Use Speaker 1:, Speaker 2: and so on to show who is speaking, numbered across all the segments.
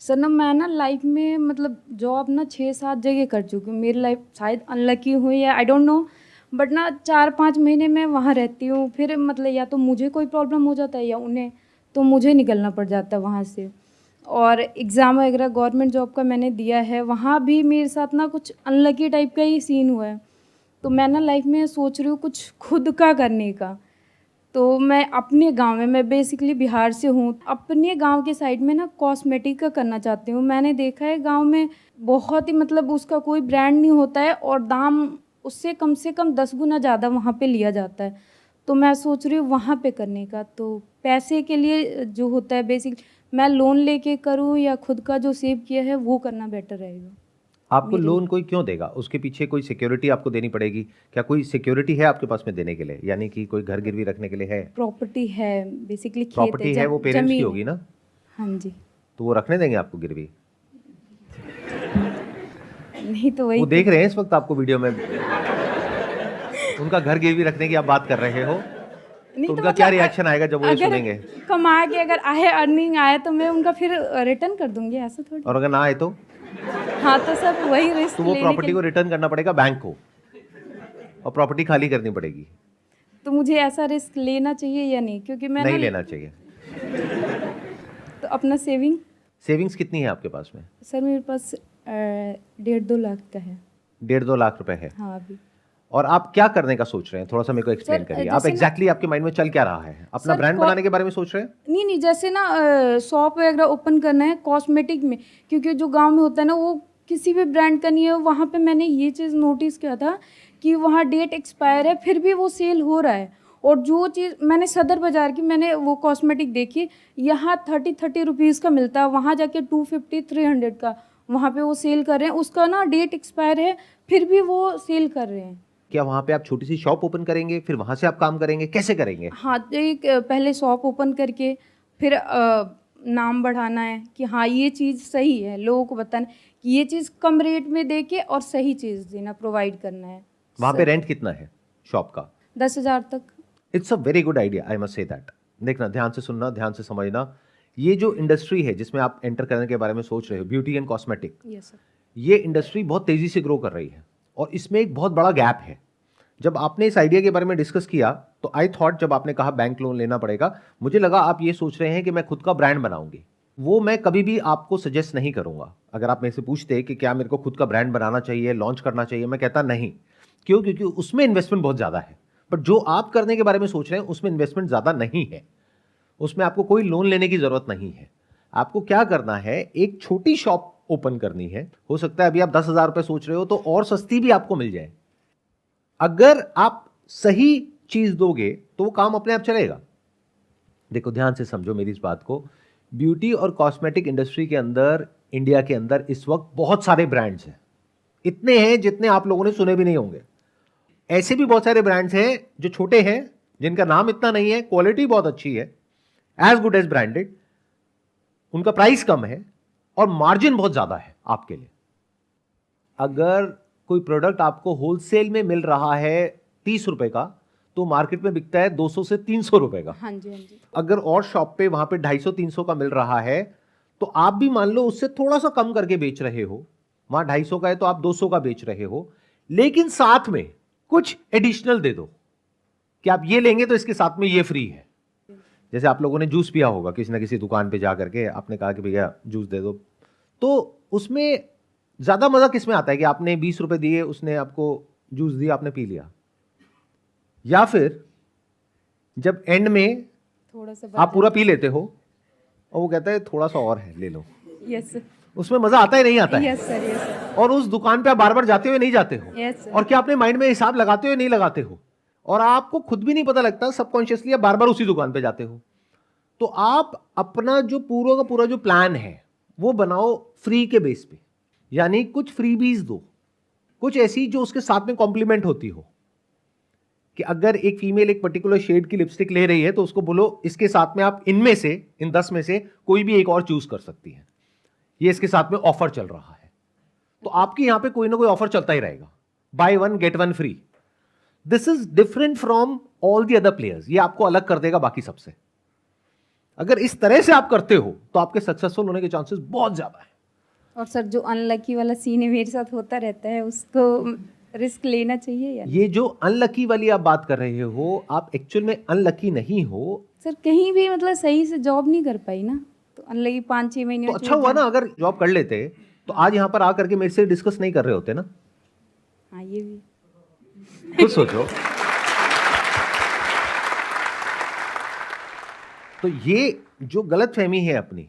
Speaker 1: Sir ना मैं ना लाइफ में मतलब जॉब ना 6-7 जगह कर चुकी हूँ। मेरी लाइफ शायद अनलकी हुई है, आई डोंट नो, बट ना 4-5 महीने मैं वहाँ रहती हूँ। फिर मतलब या तो मुझे कोई प्रॉब्लम हो जाता है या उन्हें, तो मुझे निकलना पड़ जाता है वहाँ से। और एग्ज़ाम वगैरह गवर्नमेंट जॉब का मैंने दिया है, वहाँ भी मेरे साथ ना कुछ अनलकी टाइप का ही सीन हुआ है। तो मैं ना लाइफ में सोच रही हूँ कुछ खुद का करने का। तो मैं अपने गांव में, मैं बेसिकली बिहार से हूँ, अपने गांव के साइड में ना कॉस्मेटिक का करना चाहती हूँ। मैंने देखा है गांव में बहुत ही मतलब उसका कोई ब्रांड नहीं होता है और दाम उससे कम 10 गुना ज़्यादा वहाँ पे लिया जाता है। तो मैं सोच रही हूँ वहाँ पे करने का। तो पैसे के लिए जो होता है बेसिक, मैं लोन लेके करूँ या खुद का जो सेव किया है वो करना बेटर रहेगा
Speaker 2: आपको
Speaker 1: मेरे लिए।
Speaker 2: लोन कोई क्यों देगा? उसके पीछे कोई सिक्योरिटी आपको देनी पड़ेगी? क्या कोई सिक्योरिटी है आपके पास में देने के लिए, यानी कि कोई घर गिरवी रखने के लिए है?
Speaker 1: प्रॉपर्टी है, बेसिकली खेत है,
Speaker 2: प्रॉपर्टी है वो पेरेंट्स की
Speaker 1: जमीन है।
Speaker 2: होगी ना,
Speaker 1: हाँ जी।
Speaker 2: तो वो रखने देंगे आपको गिरवी?
Speaker 1: नहीं तो वही
Speaker 2: वो
Speaker 1: तो।
Speaker 2: देख रहे हैं इस वक्त आपको वीडियो में, उनका घर गिरवी रखने की आप बात कर रहे हो,
Speaker 1: नहीं
Speaker 2: तो
Speaker 1: तो
Speaker 2: उनका क्या
Speaker 1: मतलब
Speaker 2: रिएक्शन आएगा जब वो ये
Speaker 1: अगर
Speaker 2: सुनेंगे?
Speaker 1: कमा के अगर आए, अर्निंग आए, तो मैं उनका फिर रिटर्न कर दूंगी, ऐसा थोड़ी।
Speaker 2: और अगर ना आए तो
Speaker 1: हाँ तो सब वही
Speaker 2: तो
Speaker 1: रिस्क
Speaker 2: वो
Speaker 1: लेने के
Speaker 2: प्रॉपर्टी को
Speaker 1: लिए।
Speaker 2: रिटर्न करना पड़ेगा बैंक को, और प्रॉपर्टी खाली करनी पड़ेगी।
Speaker 1: तो मुझे ऐसा रिस्क लेना चाहिए या नहीं, क्योंकि मैं ना
Speaker 2: नहीं लेना चाहिए।
Speaker 1: तो अपना सेविंग।
Speaker 2: सेविंग्स कितनी है आपके पास में?
Speaker 1: सर मेरे पास 1.5-2 लाख का है।
Speaker 2: 1.5-2 लाख रुपए है।
Speaker 1: हाँ अभी।
Speaker 2: और आप क्या करने का सोच रहे हैं, थोड़ा सा मेरे को एक्सप्लेन
Speaker 1: सर
Speaker 2: करिए। आप
Speaker 1: जैसे ना,
Speaker 2: एग्जैक्टली आपके माइंड में चल क्या रहा है? अपना
Speaker 1: सर
Speaker 2: ब्रांड बनाने के बारे में सोच रहे हैं?
Speaker 1: नहीं नहीं, जैसे ना शॉप वगैरह ओपन करना है कॉस्मेटिक में, क्योंकि जो गांव में होता है ना वो किसी भी ब्रांड का नहीं है। वहाँ पे मैंने ये चीज़ नोटिस किया था कि वहाँ डेट एक्सपायर है फिर भी वो सेल हो रहा है। और जो चीज़ मैंने सदर बाज़ार की मैंने वो कॉस्मेटिक देखी, यहाँ 30-30 रुपीज़ का मिलता है, वहाँ जाके 250-300 का वहाँ पे वो सेल कर रहे हैं। उसका ना डेट एक्सपायर है फिर भी वो सेल कर रहे हैं।
Speaker 2: क्या वहां पे आप छोटी सी शॉप ओपन करेंगे, फिर वहां से आप काम करेंगे, कैसे करेंगे?
Speaker 1: हाँ तो एक पहले शॉप ओपन करके फिर नाम बढ़ाना है कि हाँ ये चीज़ सही है, लोगों को बताना कि ये चीज़ कम रेट में दे के और सही चीज़ देना, प्रोवाइड करना है।
Speaker 2: वहां पे रेंट कितना है शॉप का?
Speaker 1: 10,000 तक।
Speaker 2: It's a very good idea, I must say that. देखना, ध्यान से सुनना, ध्यान से समझना। ये जो इंडस्ट्री है जिसमें आप एंटर करने के बारे में सोच रहे हो, beauty and cosmetic,
Speaker 1: yes sir.
Speaker 2: ये इंडस्ट्री बहुत तेजी से ग्रो कर रही है और इसमें एक बहुत बड़ा गैप है। जब आपने इस आइडिया के बारे में डिस्कस किया तो आई थॉट, जब आपने कहा बैंक लोन लेना पड़ेगा, मुझे लगा आप ये सोच रहे हैं कि मैं खुद का ब्रांड बनाऊंगी। वो मैं कभी भी आपको सजेस्ट नहीं करूंगा। अगर आप मेरे से पूछते कि क्या मेरे को खुद का ब्रांड बनाना चाहिए, लॉन्च करना चाहिए, मैं कहता नहीं। क्यों? क्योंकि उसमें इन्वेस्टमेंट बहुत ज्यादा है। बट जो आप करने के बारे में सोच रहे हैं उसमें इन्वेस्टमेंट ज्यादा नहीं है, उसमें आपको कोई लोन लेने की जरूरत नहीं है। आपको क्या करना है, एक छोटी शॉप ओपन करनी है। हो सकता है अभी आप 10,000 रुपए सोच रहे हो तो और सस्ती भी आपको मिल जाए। अगर आप सही चीज दोगे तो वो काम अपने आप चलेगा। देखो, ध्यान से समझो मेरी इस बात को। ब्यूटी और कॉस्मेटिक इंडस्ट्री के अंदर, इंडिया के अंदर इस वक्त बहुत सारे ब्रांड्स हैं। इतने हैं जितने आप लोगों ने सुने भी नहीं होंगे। ऐसे भी बहुत सारे ब्रांड्स हैं जो छोटे हैं, जिनका नाम इतना नहीं है, क्वालिटी बहुत अच्छी है, एज गुड एज ब्रांडेड, उनका प्राइस कम है और मार्जिन बहुत ज्यादा है आपके लिए। अगर कोई प्रोडक्ट आपको होलसेल में मिल रहा है 30 रुपए का, तो मार्केट में बिकता है 200 से 300 रुपए का।
Speaker 1: हाँ जी हाँ जी।
Speaker 2: अगर और शॉप पे वहां पे 250-300 का मिल रहा है, तो आप भी मान लो उससे थोड़ा सा कम करके बेच रहे हो। वहां 250 का है तो आप 200 का बेच रहे हो, लेकिन साथ में कुछ एडिशनल दे दो कि आप ये लेंगे तो इसके साथ में ये फ्री है। जैसे आप लोगों ने जूस पिया होगा किसी ना किसी दुकान पे जा करके, आपने कहा कि भैया जूस दे दो, तो उसमें ज्यादा मजा किस में आता है कि आपने 20 रुपए दिए, उसने आपको जूस दिया, आपने पी लिया, या फिर जब एंड में
Speaker 1: थोड़ा सा
Speaker 2: आप पूरा पी लेते हो और वो कहता है थोड़ा सा और है, ले लो।
Speaker 1: Yes sir.
Speaker 2: उसमें मजा आता है नहीं आता है?
Speaker 1: Yes sir. Yes sir.
Speaker 2: और उस दुकान पे आप बार बार जाते हुए नहीं जाते हो?
Speaker 1: Yes sir.
Speaker 2: और क्या अपने माइंड में हिसाब लगाते हुए नहीं लगाते हो? और आपको खुद भी नहीं पता लगता, सबकॉन्शियसली आप बार बार उसी दुकान पे जाते हो। तो आप अपना जो पूरा का पूरा जो प्लान है वो बनाओ फ्री के बेस पे, यानी कुछ फ्रीबीज दो, कुछ ऐसी जो उसके साथ में कॉम्प्लीमेंट होती हो। कि अगर एक फीमेल एक पर्टिकुलर शेड की लिपस्टिक ले रही है तो उसको बोलो इसके साथ में आप इनमें से, इन 10 में से कोई भी एक और चूज कर सकती है, ये इसके साथ में ऑफर चल रहा है। तो आपकी यहां पे कोई ना कोई ऑफर चलता ही रहेगा, buy 1 get 1 free. This is different from all the other players, ये आपको अलग कर देगा बाकी सबसे। अगर इस तरह से आप करते हो तो आपके सक्सेसफुल होने के चांसेस बहुत ज्यादा है।
Speaker 1: और सर जो अनलकी वाला सीन है मेरे साथ होता रहता है, उसको रिस्क लेना चाहिए या
Speaker 2: ये जो अनलकी वाली आप बात कर रहे हो, आप एक्चुअल में अनलकी नहीं हो।
Speaker 1: सर कहीं भी मतलब सही से जॉब नहीं कर पाई ना, तो अनलकी 5-6 महीने
Speaker 2: तो
Speaker 1: में
Speaker 2: अच्छा हुआ ना, अगर जॉब कर लेते तो आज यहाँ पर आकर के मेरे से डिस्कस नहीं कर रहे होते ना।
Speaker 1: हाँ ये भी
Speaker 2: खुद सोचो। तो ये जो गलत फहमी है अपनी,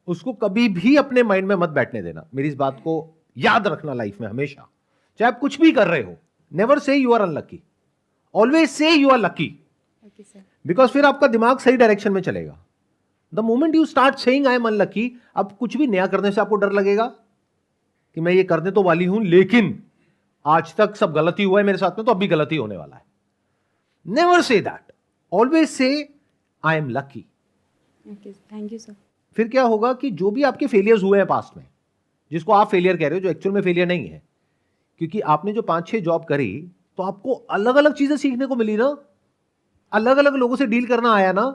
Speaker 2: उसको कभी भी अपने माइंड में मत बैठने देना। मेरी इस बात को याद रखना लाइफ में हमेशा, चाहे आप कुछ भी कर रहे हो। Never say you are unlucky, always say you are lucky.
Speaker 1: Okay sir.
Speaker 2: Because फिर आपका दिमाग सही डायरेक्शन में चलेगा। The moment you start saying I am unlucky, अब कुछ भी नया करने से आपको डर लगेगा कि मैं ये करने तो वाली हूं, लेकिन आज तक सब गलती हुआ है मेरे साथ में, तो अब भी गलती होने वाला है। Never say that, always say I am lucky.
Speaker 1: Okay thank you sir.
Speaker 2: फिर क्या होगा कि जो भी आपके फेलियर्स हुए हैं पास्ट में, जिसको आप फेलियर कह रहे हो, जो एक्चुअल में फेलियर नहीं है, क्योंकि आपने जो 5-6 जॉब करी तो आपको अलग अलग चीजें सीखने को मिली ना, अलग अलग लोगों से डील करना आया ना।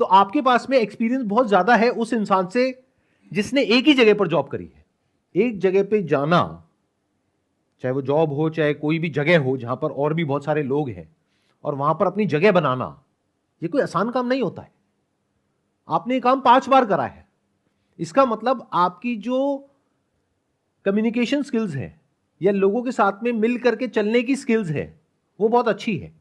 Speaker 2: तो आपके पास में एक्सपीरियंस बहुत ज्यादा है उस इंसान से जिसने एक ही जगह पर जॉब करी है। एक जगह पे जाना, चाहे वो जॉब हो चाहे कोई भी जगह हो जहां पर और भी बहुत सारे लोग हैं, और वहां पर अपनी जगह बनाना, ये कोई आसान काम नहीं होता है। आपने ये काम 5 बार करा है, इसका मतलब आपकी जो कम्युनिकेशन स्किल्स है या लोगों के साथ में मिल करके चलने की स्किल्स है, वो बहुत अच्छी है।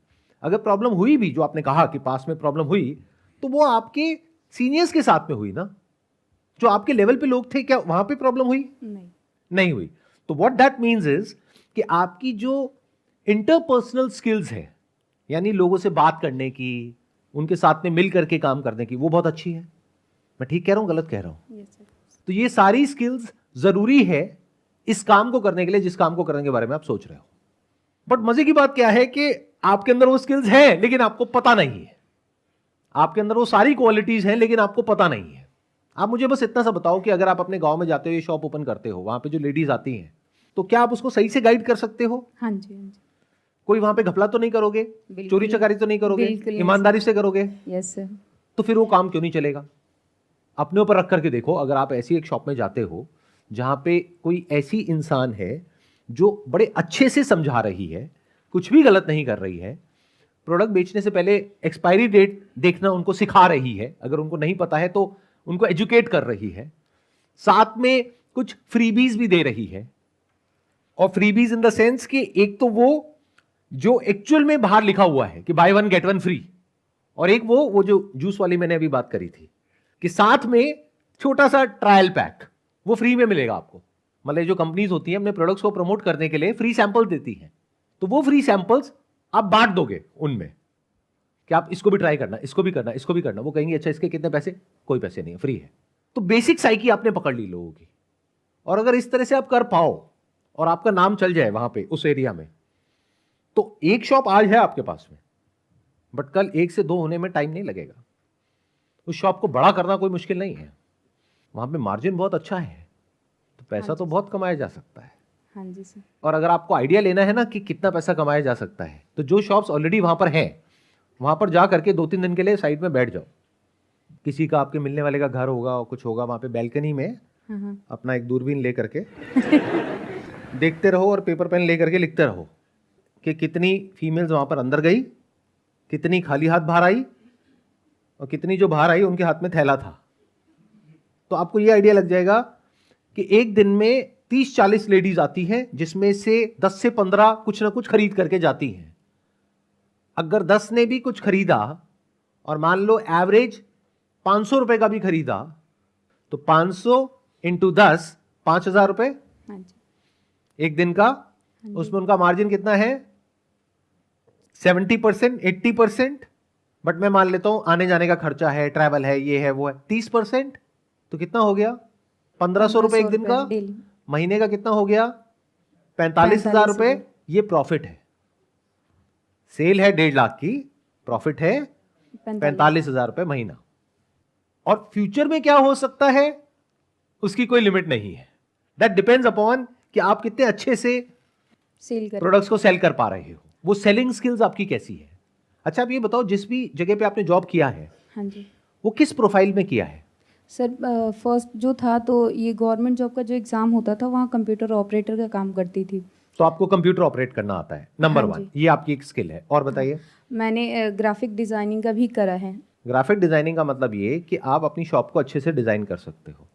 Speaker 2: अगर प्रॉब्लम हुई भी, जो आपने कहा कि पास में प्रॉब्लम हुई, तो वो आपके सीनियर्स के साथ में हुई ना, जो आपके लेवल पे लोग थे, क्या वहां पे प्रॉब्लम हुई? नहीं हुई। तो व्हाट दैट मीन्स इज कि आपकी जो इंटरपर्सनल स्किल्स है, यानी लोगों से बात करने की, उनके साथ में मिल करके काम करने की, वो बहुत अच्छी है। मैं ठीक कह रहा हूं, गलत कह रहा हूं?
Speaker 1: Yes sir.
Speaker 2: तो ये सारी स्किल्स जरूरी है इस काम को करने के लिए, जिस काम को करने के बारे में आप सोच रहे हो। बट मजे की बात क्या है कि आपके अंदर वो स्किल्स हैं लेकिन आपको पता नहीं है। आपके अंदर वो सारी क्वालिटीज हैं लेकिन आपको पता नहीं है। आप मुझे बस इतना सा बताओ कि अगर आप अपने गांव में जाते हो, ये शॉप ओपन करते हो, वहां पे जो लेडीज आती हैं, तो क्या आप उसको सही से गाइड कर सकते हो?
Speaker 1: हाँ जी हाँ जी।
Speaker 2: कोई वहां पे घपला तो नहीं करोगे, चोरी चकारी तो नहीं करोगे, ईमानदारी से करोगे?
Speaker 1: Yes sir.
Speaker 2: तो फिर वो काम क्यों नहीं चलेगा? अपने ऊपर रख करके देखो। अगर आप ऐसी एक शॉप में जाते हो जहां पे कोई ऐसी इंसान है जो बड़े अच्छे से समझा रही है, कुछ भी गलत नहीं कर रही है, प्रोडक्ट बेचने से पहले एक्सपायरी डेट देखना उनको सिखा रही है, अगर उनको नहीं पता है तो उनको एजुकेट कर रही है, साथ में कुछ फ्रीबीज भी दे रही है। और फ्रीबीज इन द सेंस कि एक तो वो जो एक्चुअल में बाहर लिखा हुआ है कि बाय 1 गेट 1 फ्री, और एक वो जो जूस वाली मैंने अभी बात करी थी कि साथ में छोटा सा ट्रायल पैक वो फ्री में मिलेगा आपको। मतलब जो कंपनीज होती हैं अपने प्रोडक्ट्स को प्रमोट करने के लिए फ्री सैंपल देती हैं, तो वो फ्री सैंपल्स आप बांट दोगे उनमें कि आप इसको भी ट्राई करना, इसको भी करना, इसको भी करना। वो कहेंगे अच्छा इसके कितने पैसे? कोई पैसे नहीं है, फ्री है। तो बेसिक साइकी आपने पकड़ ली लोगों की। और अगर इस तरह से आप कर पाओ और आपका नाम चल जाए वहां पे उस एरिया में, तो एक शॉप आज है आपके पास में, बट कल 1 से 2 होने में टाइम नहीं लगेगा। उस शॉप को बड़ा करना कोई मुश्किल नहीं है, वहां पे मार्जिन बहुत अच्छा है, तो पैसा तो बहुत कमाया जा सकता है।
Speaker 1: हाँ जी सर।
Speaker 2: और अगर आपको आइडिया लेना है ना कि कितना पैसा कमाया जा सकता है, तो जो शॉप्स ऑलरेडी वहां पर हैं, वहां पर जा करके 2-3 दिन के लिए साइड में बैठ जाओ। किसी का आपके मिलने वाले का घर होगा और कुछ होगा, वहां पे बैल्कनी में अपना एक दूरबीन ले करके देखते रहो और पेपर पेन ले करके लिखते रहो कि कितनी फीमेल्स वहां पर अंदर गई, कितनी खाली हाथ बाहर आई, और कितनी जो बाहर आई उनके हाथ में थैला था। तो आपको ये आइडिया लग जाएगा कि एक दिन में 30-40 लेडीज आती हैं, जिसमें से 10 से 15 कुछ ना कुछ खरीद करके जाती हैं। अगर 10 ने भी कुछ खरीदा और मान लो एवरेज 500 रुपए का भी खरीदा, तो 500 इंटू 10 5,000 रुपए
Speaker 1: हाँ जी।
Speaker 2: एक दिन का। उसमें उनका मार्जिन कितना है? 70%, 80%। बट मैं मान लेता हूं आने जाने का खर्चा है, ट्रैवल है, ये है वो है, 30%। तो कितना हो गया? 1,500 रुपए एक दिन का। महीने का कितना हो गया? 45,000 रुपए। ये प्रॉफिट है। सेल है 1.5 लाख की, प्रॉफिट है 45,000 रुपए महीना। और फ्यूचर में क्या हो सकता है उसकी कोई लिमिट नहीं है। दैट डिपेंड्स अपॉन कि आप कितने अच्छे से
Speaker 1: सेल कर
Speaker 2: प्रोडक्ट्स को सेल कर पा रहे हो, वो सेलिंग स्किल्स आपकी कैसी है। अच्छा आप ये बताओ, जिस भी जगह पे आपने जॉब किया है,
Speaker 1: हाँ जी
Speaker 2: वो किस प्रोफाइल में किया है?
Speaker 1: सर, फर्स्ट जो था तो ये गवर्नमेंट जॉब का जो एग्ज़ाम होता था वहाँ कंप्यूटर ऑपरेटर का काम करती थी।
Speaker 2: तो आपको कंप्यूटर ऑपरेट करना आता है, नंबर
Speaker 1: हाँ
Speaker 2: 1,
Speaker 1: जी।
Speaker 2: ये आपकी एक स्किल है। और बताइए।
Speaker 1: मैंने ग्राफिक डिज़ाइनिंग का भी करा है।
Speaker 2: ग्राफिक डिजाइनिंग का मतलब ये कि आप अपनी शॉप को अच्छे से डिजाइन कर सकते हो,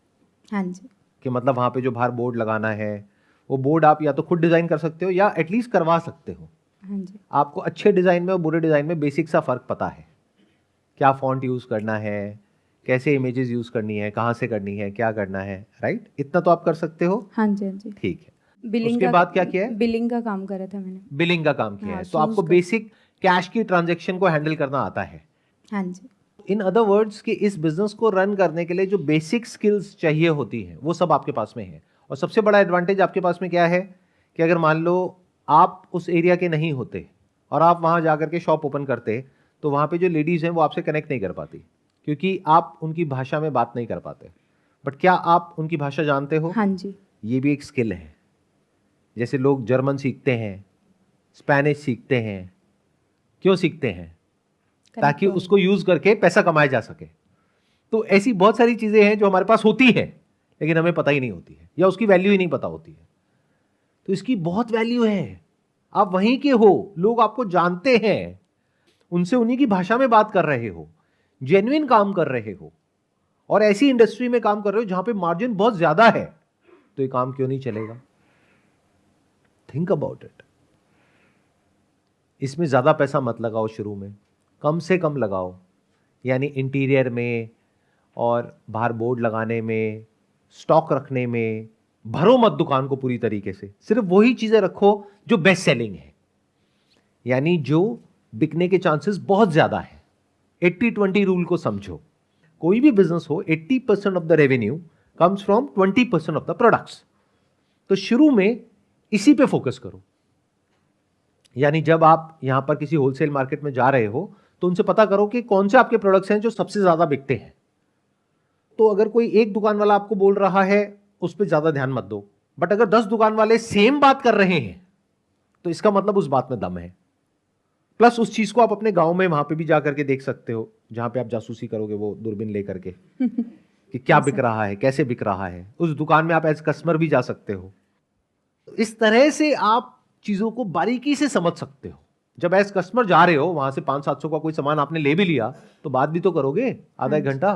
Speaker 1: हाँ जी।
Speaker 2: कि मतलब वहाँ पे जो बाहर बोर्ड लगाना है वो बोर्ड आप या तो खुद डिजाइन कर सकते हो या एटलीस्ट करवा सकते हो।
Speaker 1: हाँ जी।
Speaker 2: आपको अच्छे डिजाइन में और बुरे डिजाइन में बेसिक सा फर्क पता है, क्या फॉन्ट यूज करना है, कैसे इमेजेस यूज करनी है, कहाँ से करनी है, क्या करना है, राइट? इतना तो आप कर सकते हो।
Speaker 1: हाँ जी। हाँ जी।
Speaker 2: ठीक है।
Speaker 1: बिलिंग
Speaker 2: उसके
Speaker 1: का
Speaker 2: बाद क्या किया है?
Speaker 1: बिलिंग का काम करा था मैंने।
Speaker 2: बिलिंग का काम किया
Speaker 1: हाँ,
Speaker 2: है, तो आपको
Speaker 1: shoes का।
Speaker 2: बेसिक कैश की ट्रांजैक्शन को हैंडल करना आता है।
Speaker 1: हाँ जी।
Speaker 2: इन अदर वर्ड्स कि इस बिजनेस को रन करने के लिए जो बेसिक स्किल्स चाहिए होती हैं वो सब आपके पास में है। और सबसे बड़ा एडवांटेज आपके पास में क्या है कि अगर मान लो आप उस एरिया के नहीं होते और आप वहां जाकर के शॉप ओपन करते, तो वहां पे जो लेडीज हैं वो आपसे कनेक्ट नहीं कर पाती, क्योंकि आप उनकी भाषा में बात नहीं कर पाते। बट क्या आप उनकी भाषा जानते हो?
Speaker 1: हाँ जी।
Speaker 2: ये भी एक स्किल है। जैसे लोग जर्मन सीखते हैं, स्पेनिश सीखते हैं, क्यों सीखते हैं? ताकि
Speaker 1: Correct।
Speaker 2: उसको यूज करके पैसा कमाया जा सके। तो ऐसी बहुत सारी चीजें हैं जो हमारे पास होती हैं लेकिन हमें पता ही नहीं होती है, या उसकी वैल्यू ही नहीं पता होती है। तो इसकी बहुत वैल्यू है। आप वहीं के हो, लोग आपको जानते हैं, उनसे उन्हीं की भाषा में बात कर रहे हो, जेन्युइन काम कर रहे हो, और ऐसी इंडस्ट्री में काम कर रहे हो जहां पे मार्जिन बहुत ज्यादा है, तो ये काम क्यों नहीं चलेगा? Think about it. इसमें ज्यादा पैसा मत लगाओ शुरू में, कम से कम लगाओ, यानी इंटीरियर में और बाहर बोर्ड लगाने में, स्टॉक रखने में। भरो मत दुकान को पूरी तरीके से, सिर्फ वही चीजें रखो जो बेस्ट सेलिंग है, यानी जो बिकने के चांसेस बहुत ज्यादा है। 80-20 रूल को समझो। कोई भी बिजनेस हो, 80% of the revenue comes from 20% of the products. तो शुरू में इसी पे फोकस करो। यानी जब आप यहां पर किसी होलसेल मार्केट में जा रहे हो तो उनसे पता करो कि कौन से आपके प्रोडक्ट्स हैं जो सबसे ज्यादा बिकते हैं। तो अगर कोई एक दुकान वाला आपको बोल रहा है उस पर ज्यादा ध्यान मत दो, बट अगर 10 दुकान वाले सेम बात कर रहे हैं तो इसका मतलब उस बात में दम है। प्लस उस चीज को आप अपने गांव में वहां पे भी जाकर के देख सकते हो, जहां पे आप जासूसी करोगे वो दूरबीन लेकर के कि क्या बिक रहा है, कैसे बिक रहा है। उस दुकान में आप एज कस्टमर भी जा सकते हो। इस तरह से आप चीजों को बारीकी से समझ सकते हो। जब एज कस्टमर जा रहे हो, वहां से 500-700 का कोई सामान आपने ले भी लिया तो बात भी तो करोगे आधा एक घंटा,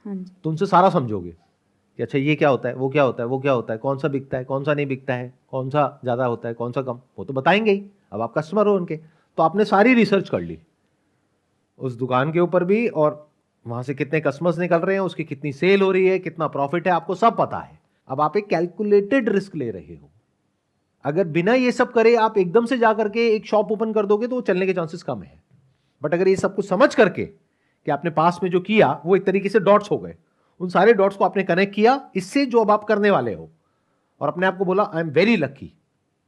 Speaker 1: हाँ जी।
Speaker 2: तो उनसे सारा समझोगे कि अच्छा ये क्या होता है, वो क्या होता है, वो क्या होता है, कौन सा बिकता है, कौन सा नहीं बिकता है, कौन सा ज्यादा होता है, कौन सा कम, वो तो बताएंगे ही। अब आप कस्टमर हो उनके, तो आपने सारी रिसर्च कर ली उस दुकान के ऊपर भी, और वहां से कितने कस्टमर्स निकल रहे हैं, उसकी कितनी सेल हो रही है, कितना प्रॉफिट है, आपको सब पता है। अब आप एक कैलकुलेटेड रिस्क ले रहे हो। अगर बिना ये सब करे आप एकदम से जाकर के एक शॉप ओपन कर दोगे तो वो चलने के चांसेस कम है। बट अगर ये सब कुछ समझ करके कि आपने पास में जो किया वो एक तरीके से डॉट्स हो गए, उन सारे डॉट्स को आपने कनेक्ट किया इससे जो अब आप करने वाले हो, और अपने आप को बोला I am very lucky.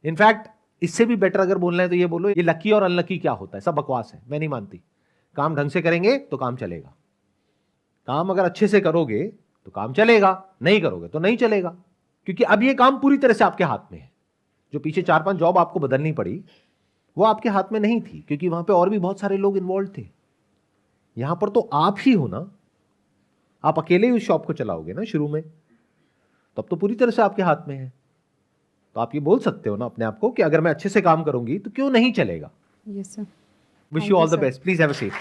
Speaker 2: In fact इससे भी बेटर अगर बोलना है तो ये बोलो ये लकी और अनलकी क्या होता है, सब बकवास है, मैं नहीं मानती। काम ढंग से करेंगे तो काम चलेगा। काम अगर अच्छे से करोगे तो काम चलेगा, नहीं करोगे तो नहीं चलेगा। क्योंकि अब ये काम पूरी तरह से आपके हाथ में है। जो पीछे 4-5 जॉब आपको बदलनी पड़ी वो आपके हाथ में नहीं थी, क्योंकि वहां पे और भी बहुत सारे लोग इन्वॉल्व थे। यहां पर तो आप ही हो ना, आप अकेले ही उस शॉप को चलाओगे ना शुरू में, तब तो पूरी तरह से आपके हाथ में है। तो आप ये बोल सकते हो ना अपने आप को कि अगर मैं अच्छे से काम करूंगी तो क्यों नहीं चलेगा।
Speaker 1: Yes sir.
Speaker 2: Wish you all the best. Please have a seat.